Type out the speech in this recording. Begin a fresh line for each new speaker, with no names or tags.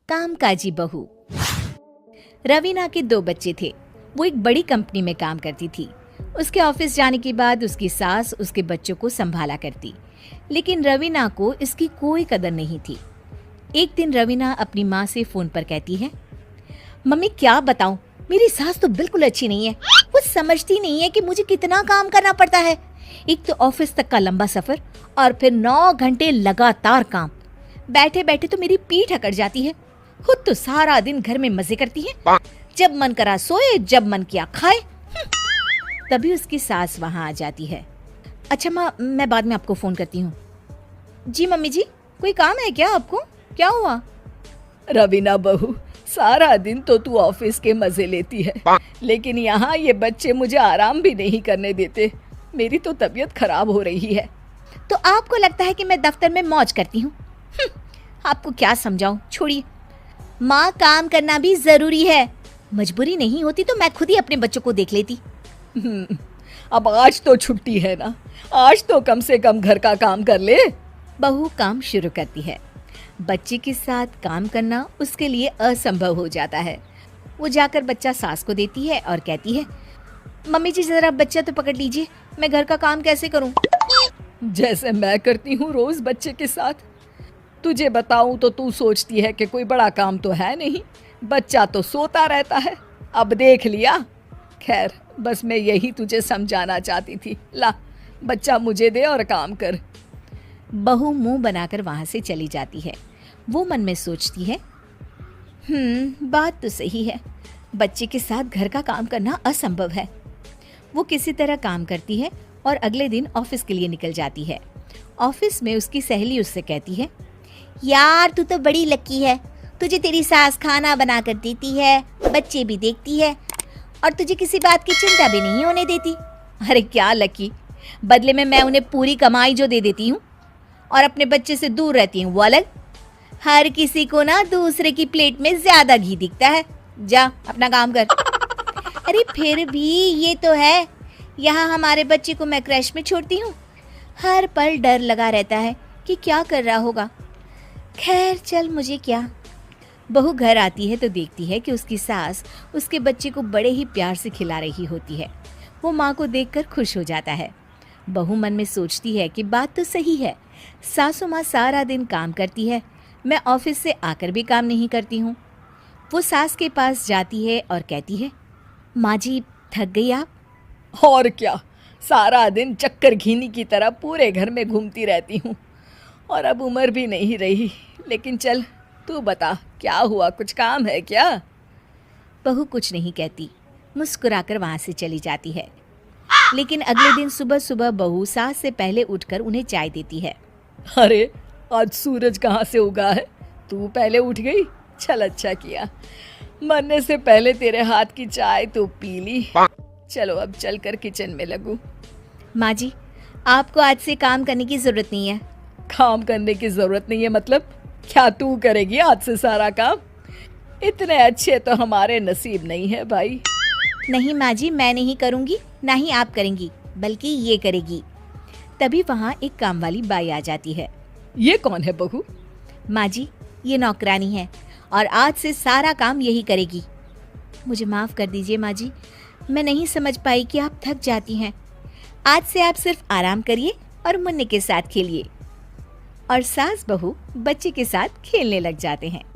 कामकाजी बहू। रवीना के 2 बच्चे थे। वो एक बड़ी कंपनी में काम करती थी। उसके ऑफिस जाने के बाद उसकी सास उसके बच्चों को संभाला करती, लेकिन रवीना को इसकी कोई कदर नहीं थी। एक दिन रवीना अपनी माँ से फोन पर कहती है, मम्मी क्या बताऊं, मेरी सास तो बिल्कुल अच्छी नहीं है। वो समझती नहीं है कि मुझे कितना काम करना पड़ता है। एक तो ऑफिस तक का लंबा सफर और फिर 9 घंटे लगातार काम। बैठे बैठे तो मेरी पीठ अकड़ जाती है। खुद तो सारा दिन घर में मजे करती है, जब मन करा सोए, जब मन किया खाए। तभी उसकी सास वहां आ जाती है। अच्छा माँ, मैं बाद में आपको फोन करती हूँ। जी मम्मी जी, कोई काम है क्या आपको? क्या हुआ?
रवीना बहू, सारा दिन तो तू ऑफिस के मजे लेती है, लेकिन यहाँ ये बच्चे मुझे आराम भी नहीं करने देते। मेरी तो तबीयत खराब हो रही है।
तो आपको लगता है कि मैं दफ्तर में मौज करती हूँ? आपको क्या समझाऊं, छोड़िए। माँ, काम करना भी जरूरी है। मजबूरी नहीं होती तो मैं खुद ही अपने बच्चों को देख लेती।
अब आज तो छुट्टी है ना, आज तो कम से कम घर का काम कर ले।
बहू काम शुरू करती है। बच्चे के साथ काम करना उसके लिए असंभव हो जाता है। वो जाकर बच्चा सास को देती है और कहती है, मम्मी जी जरा बच्चा तो पकड़ लीजिए, मैं घर का काम कैसे करूं?
जैसे मैं करती हूँ रोज बच्चे के साथ। तुझे बताऊं तो तू सोचती है कि कोई बड़ा काम तो है नहीं, बच्चा तो सोता रहता है। अब देख लिया। खैर, बस मैं यही तुझे समझाना चाहती थी। ला, बच्चा मुझे दे और काम कर।
बहू मुंह बनाकर वहां से चली जाती है। वो मन में सोचती है, बात तो सही है, बच्चे के साथ घर का काम करना असंभव है। वो किसी तरह काम करती है और अगले दिन ऑफिस के लिए निकल जाती है। ऑफिस में उसकी सहेली उससे कहती है, यार तू तो बड़ी लकी है, तुझे तेरी सास खाना बना कर देती है, बच्चे भी देखती है और तुझे किसी बात की चिंता भी नहीं होने देती। अरे क्या लकी, बदले में मैं उन्हें पूरी कमाई जो दे देती हूँ और अपने बच्चे से दूर रहती हूँ वो अलग। हर किसी को ना दूसरे की प्लेट में ज्यादा घी दिखता है। जा अपना काम कर। अरे फिर भी ये तो है, यहाँ हमारे बच्चे को मैं क्रैश में छोड़ती हूँ, हर पल डर लगा रहता है कि क्या कर रहा होगा। खैर चल, मुझे क्या। बहू घर आती है तो देखती है कि उसकी सास उसके बच्चे को बड़े ही प्यार से खिला रही होती है। वो माँ को देखकर खुश हो जाता है। बहू मन में सोचती है कि बात तो सही है, सासू माँ सारा दिन काम करती है, मैं ऑफिस से आकर भी काम नहीं करती हूँ। वो सास के पास जाती है और कहती है, माँ जी थक गई आप?
और क्या, सारा दिन चक्कर घीनी की तरह पूरे घर में घूमती रहती हूँ और अब उम्र भी नहीं रही। लेकिन चल तू बता, क्या हुआ, कुछ काम है क्या?
बहू कुछ नहीं कहती, मुस्कुराकर वहाँ से चली जाती है। लेकिन अगले दिन सुबह सुबह बहू सास से पहले उठकर उन्हें चाय देती है।
अरे आज सूरज कहाँ से उगा है, तू पहले उठ गई? चल अच्छा किया, मरने से पहले तेरे हाथ की चाय तो पी ली। चलो अब चलकर किचन में लगूं।
माँ जी, आपको आज से काम करने की जरूरत नहीं है।
काम करने की जरूरत नहीं है मतलब? क्या तू करेगी आज से सारा काम? इतने अच्छे तो हमारे नसीब नहीं है भाई।
नहीं माँ जी, मैं नहीं करूँगी, ना ही आप करेंगी, बल्कि ये करेगी। तभी वहाँ एक काम वाली बाई आ जाती है।
ये कौन है बहू?
माँ जी, ये नौकरानी है और आज से सारा काम यही करेगी। मुझे माफ़ कर दीजिए माँ जी, मैं नहीं समझ पाई कि आप थक जाती हैं। आज से आप सिर्फ आराम करिए और मुन्ने के साथ खेलिए। और सास बहू बच्चे के साथ खेलने लग जाते हैं।